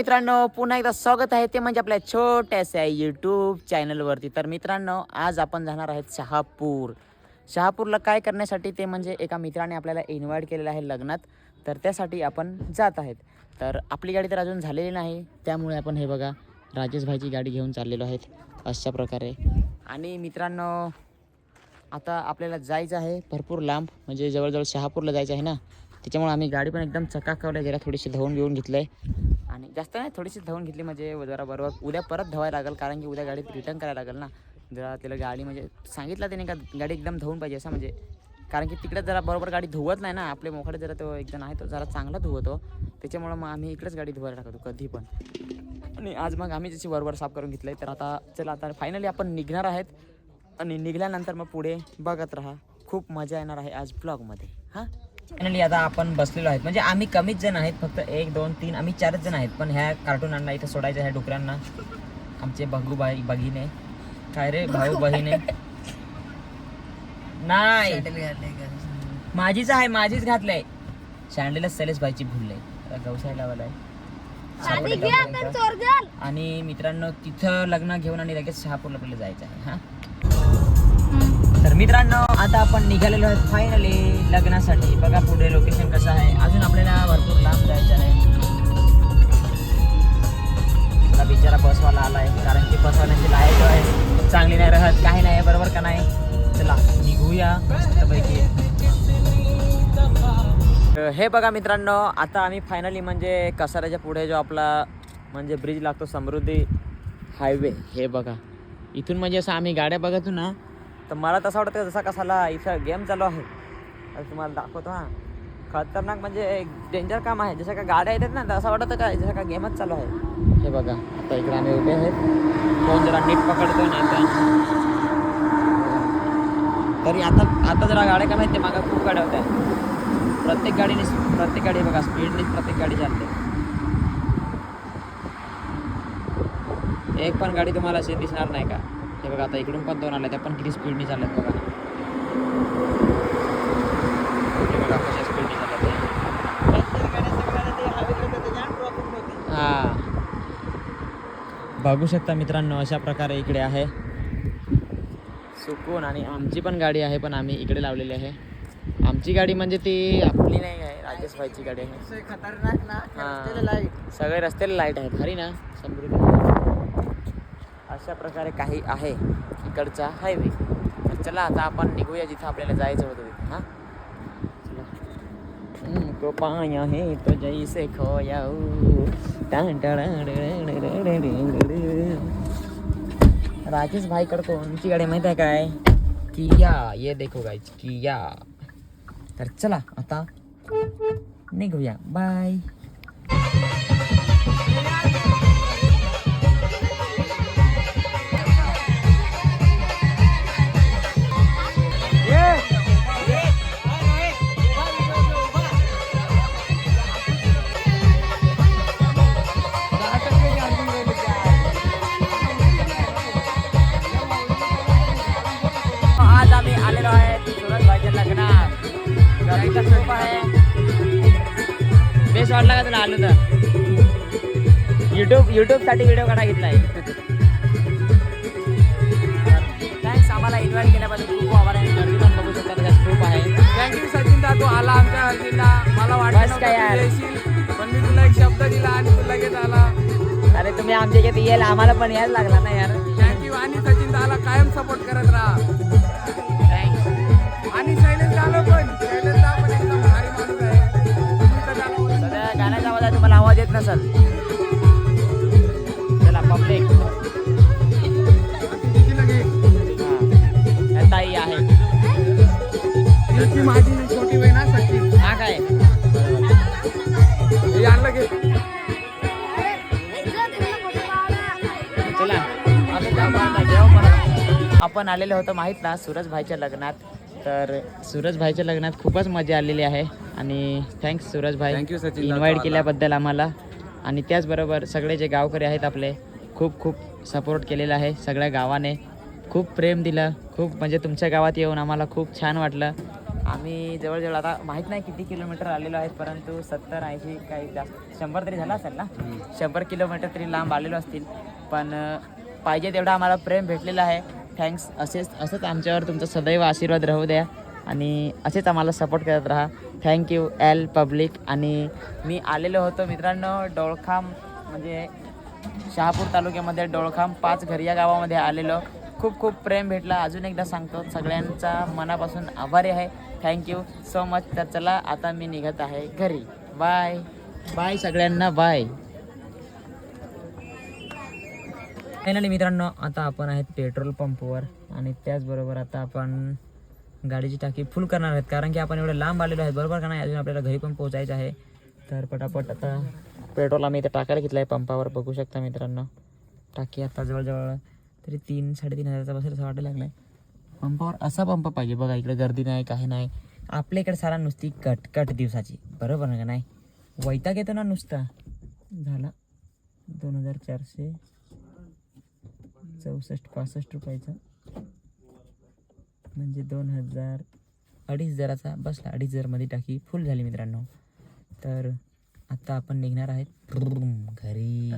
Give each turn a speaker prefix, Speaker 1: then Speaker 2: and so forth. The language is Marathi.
Speaker 1: मित्रांनो पुन्हा एकदा स्वागत आहे ते म्हणजे आपल्या छोट्याशा यूट्यूब चॅनलवरती. तर मित्रांनो आज आपण जाणार आहेत शहापूरला काय करण्यासाठी ते म्हणजे एका मित्राने आपल्याला इन्व्हाइट केलेलं आहे लग्नात. तर त्यासाठी आपण जात आहेत. तर आपली गाडी तर अजून झालेली नाही, त्यामुळे आपण हे बघा राजेश भाईची गाडी घेऊन चाललेलो आहेत अशा प्रकारे. आणि मित्रांनो आता आपल्याला जायचं आहे भरपूर लांब, म्हणजे जवळजवळ शहापूरला जायचं आहे ना, त्याच्यामुळे आम्ही गाडी पण एकदम चकाकवली, जरा थोडीशी धुवून घेऊन घेतलं आहे. आणि जास्त नाही, थोडीशी धुवून घेतली म्हणजे जरा बरोबर उद्या परत धुवायला लागेल, कारण की उद्या गाडीत रिटर्न करायला लागेल ना. जरा त्याला गाडी म्हणजे सांगितलं त्याने का गाडी एकदम धुवून पाहिजे असं, म्हणजे कारण की तिकडे जरा बरोबर गाडी धुवत नाही ना. आपले मोखाडे जरा तो एकदम आहे तो जरा चांगला धुवतो, त्याच्यामुळं मग आम्ही इकडेच गाडी धुवायला टाकतो कधी पण. आणि आज मग आम्ही जशी बरोबर साफ करून घेतलं आहे. तर आता चला आता फायनली आपण निघणार आहेत, आणि निघाल्यानंतर मग पुढे बघत राहा, खूप मजा येणार आहे आज ब्लॉगमध्ये. हां फायनली आता आपण बसलेलो आहेत, म्हणजे आम्ही कमीच जण आहेत, फक्त 1 2 3 आम्ही 4च जण आहेत. पण ह्या कार्टूनांना इथं सोडायचं ह्या डुकरांना, आमचे बघीने काय रे भाऊ बहिणे नाही माझीच आहे, माझीच घातलंय शँडलच सैलेश भाईची भुललंय गवसाय लावायला आहे. आणि मित्रांनो तिथं लग्न घेऊन आणि लगेच शहापूरला आपल्याला जायचं आहे. हां तर मित्रांनो आता आपण निघालेलो आहोत फायनली लग्नासाठी. बघा पुढे लोकेशन कसं आहे, अजून आपल्याला भरपूर लांब जायचं आहे. मला बिचारा बसवाला आला आहे, कारण की बसवाल्यांची लाईट आहे चांगली नाही राहत, काही नाही, बरोबर का नाही. चला निघूया मस्तपैकी. हे बघा मित्रांनो आता आम्ही फायनली म्हणजे कसाऱ्याच्या पुढे जो आपला म्हणजे ब्रिज लागतो समृद्धी हायवे, हे बघा इथून म्हणजे असं आम्ही गाड्या बघतो ना, तर मला तसं वाटतं जसा कसाला इथं गेम चालू आहे. तुम्हाला दाखवतो. हां खतरनाक म्हणजे डेंजर काम आहे, जसं का गाड्या येतात ना असं वाटतं काय जसं का गेमच चालू आहे. हे बघा आता इकडे आम्ही उभे आहेत, फोन जरा नीट पकडतो नाही तर तरी आता जरा गाड्या कमी आहेत, ते मागं खूप गाड्या होत्या. प्रत्येक गाडी बघा स्पीडने प्रत्येक गाडी चालते. एक पण गाडी तुम्हाला अशी दिसणार नाही का. हे बघा आता इकडून पण 2 आल्या, त्या पण किती स्पीडने चालल्यात बघा. बघा कशा स्पीडने चालल्यात. हां बघू शकता मित्रांनो अशा प्रकारे इकडे आहे सुकून. आणि आमची पण गाडी आहे, पण आम्ही इकडे लावलेली आहे. आमची गाडी म्हणजे ती आपली नाही आहे, राजेश भाईची गाडी आहे. खतरनाक ना. हां लाईट सगळे रस्त्याला लाईट आहेत हरी ना समृद्धी. अशा प्रकारे काही आहे इकडचा हायवे. तर चला आता आपण निघूया जिथं आपल्याला जायचं होतं तिथे. हां चला तो पाया है तो जैसे खोया. राजेश भाईकडे कोणची गाडी माहिती आहे काय, किया. ये देखो गाइस किया. तर चला आता निघूया, बाय. आज आम्ही आलेलो आहे सुरज भाईच्या लग्नात. घराचा सोपा आहे. बेस्ट वाटला का तुला आलो तर यूट्यूबसाठी व्हिडिओ काढा घेतला आहे. थँक्स आम्हाला इन्व्हाइट केल्याबद्दल खूप आभार आहे. गर्दी पण बघू शकता त्याच्यात खूप आहे.
Speaker 2: थँक्यू सचिन दा, तू आला आमच्या हल्दीला. मला वाटलं
Speaker 1: काय यार.
Speaker 2: येशील, पण मी तुला एक शब्द दिला आणि तू लगेच आला.
Speaker 1: अरे तुम्ही आमच्या इथे यायला आम्हाला पण यायला लागला ना यार.
Speaker 2: थँक्यू. आणि सचिन दाला कायम सपोर्ट करत राहा.
Speaker 1: थँक्स.
Speaker 2: आणि शैलेश दाला पण एकदम भारी माणूस आहे. तुम्ही तर त्याला ओळखता.
Speaker 1: सध्या गाण्याचा आवाज आहे, तुम्हाला आवाज येत नसेल. चला पब्लिक
Speaker 2: तिला घे.
Speaker 1: ताई आहे.
Speaker 2: ती माझी छोटी बहीण आहे सचिन.
Speaker 1: हा काय
Speaker 2: हे आणलं घे.
Speaker 1: चला आपण आलेलो होतो माहीत ना सूरज भाईच्या लग्नात. तर सूरज भाईच्या लग्नात खूपच मजा आलेली आहे. आणि थँक्स सूरज भाई
Speaker 2: थँक्यू सचिन
Speaker 1: इन्व्हाइट केल्याबद्दल आम्हाला. आणि त्याचबरोबर सगळे जे गावकरी आहेत आपले खूप सपोर्ट केलेला आहे. सगळ्या गावाने खूप प्रेम दिलं. खूप म्हणजे तुमच्या गावात येऊन आम्हाला खूप छान वाटलं. आम्ही जवळजवळ आता माहीत नाही किती किलोमीटर आलेलो आहेत, परंतु 70-80 काही जास्त 100 तरी झाला असेल ना, 100 किलोमीटर तरी लांब आलेलो असतील. पण पाहिजे तेवढा आम्हाला प्रेम भेटलेला आहे. थँक्स. असंच आमच्यावर तुमचा सदैव आशीर्वाद राहू द्या आणि असेच आम्हाला सपोर्ट करत राहा. Thank you L public. आणि मी आलेलो होतो मित्रांनो डोळखाम म्हणजे शहापूर तालुक्यामध्ये डोळखाम 5 घर या गावामध्ये आलेलो. खूप खूप प्रेम भेटला. अजून एकदा सांगतो सगळ्यांचा मनापासून आभारी आहे. Thank you so much. तर चला आता मी निघत आहे घरी. बाय बाय सगळ्यांना बाय. फायनली मित्रांनो आता आपण आहेत पेट्रोल पंपवर आणि त्याचबरोबर आता आपण गाडीची टाकी फुल करणार आहेत, कारण की आपण एवढे लांब आलेलो आहे बरोबर का नाही. अजून आपल्याला घरी पण पोहोचायचं आहे. तर पटापट आता पेट्रोल आम्ही इथं टाकायला घेतलं आहे पंपावर. बघू शकता मित्रांनो टाकी आता जवळजवळ तरी 3-3.5 हजाराचा बसेल असं वाटायला लागलं आहे. पंपावर असा पंप पाहिजे बघा. इकडे गर्दी नाही काही नाही. आपल्या इकडे सारा नुसती कट दिवसाची बरोबर ना का नाही. वैताग येतो ना नुसता. झाला 2464-65 रुपयाचा म्हणजे 2,000-2,500चा बसला. 2,500मध्ये टाकी फुल झाली मित्रांनो. तर आता आपण निघणार आहेत घरी.